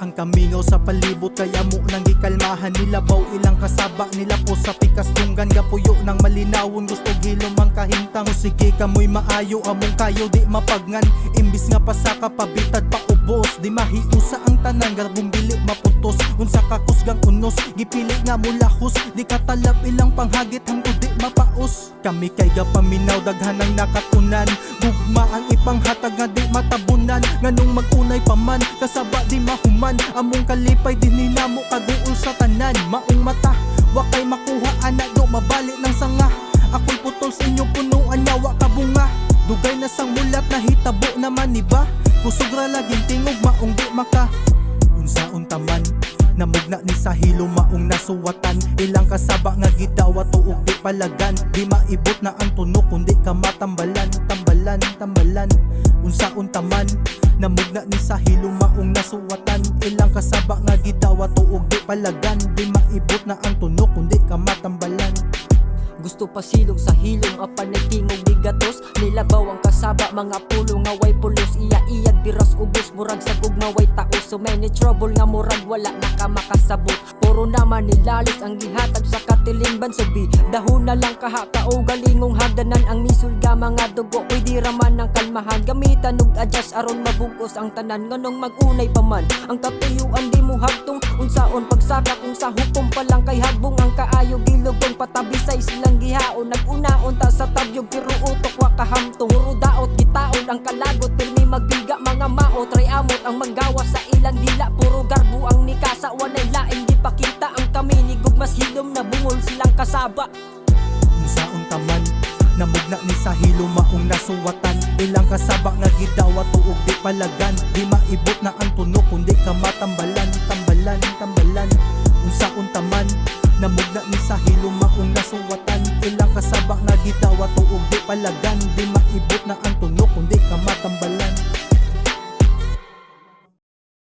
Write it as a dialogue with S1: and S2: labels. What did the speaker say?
S1: Ang kamingaw sa palibot kaya mo nang gikalmahan nila. Baw ilang kasaba nila po sa pikas tunggan. Gapuyo ng malinawon gusto gilom ang kahintang. O sige kamoy maayo among kayo di mapagngan. Imbis nga pasaka pabitad pa ubos. Di mahiusa ang tanan garbong dili maputos. Unsa ka kusgang unos gipili nga mulahos. Di katalab ilang panghagit hangtod di mapaos. Kami kay gapaminaw daghan ang nakatunan. Gugma ang ipanghatag nga di matabunan. Nganong magunay paman kasaba di mahuman. Among kalipay dininamo kaguol sa tanan. Maong mata wakay makuha anak do mabalik ng sanga. Ako'y putol sa inyong punuan nya wa kabunga. Dugay na sang mulat na hitabo naman iba. Kusugra laging tingog maong di maka. Unsaon taman namugna ni sa hilo maong nasuwatan. Ilang kasaba nga gidawa tuog di palagan. Di maibot na ang tunok kundi ka matambalan. Tambalan, tambalan. Unsaon taman namugna ni sa hilo maong nasuwatan. Ilang kasaba nga gidawa tuog di palagan. Di maibot na ang tunok kundi ka matambalan.
S2: Gusto pasilong sa hilong apan nagtingog di gatos. Nilabaw ang kasaba mga pulo nga way pulos. Iya-iyag biras ubos murag sa nga way taos. So many trouble nga murag wala nakamakasabot. Puro naman nilalis ang gihatag sa katilimban. Sabi dahon na lang kahakao galingong hagdanan. Ang nisulga mga dugo pwede raman ng kalmahan. Gamitan og adjust aron mabugos ang tanan. Nganong magunay pa man ang katuyuan di mo hagtong. Unsaon pagsaka kung sa hukom pa lang kay hagbong ang kaayo gilugong patabi sa silang gihaon. Nag-unaon ta sa tabyog pero utok wa kahamtong. Puro daot gitaon ang kalagot pirmi magbiga mga maot. Try amot ang manggawa sa ilang dila. Puro garbo ang nikasa wanay laing di pakita ang kami ni gugmas hilom na bungol silang kasaba.
S1: Unsaon taman namugna ni sa hilo maong nasuwatan. Ilang kasaba nga gidawa tuog di palagan. Di maibot na ang tunok kundi ka matambalan. Tambalan, tambalan. Unsaon taman namugna ni sa hilo maong nasuwatan. Ilang kasaba nga gidawa tuog di palagan. Di maibot na ang tunok kundi ka matambalan.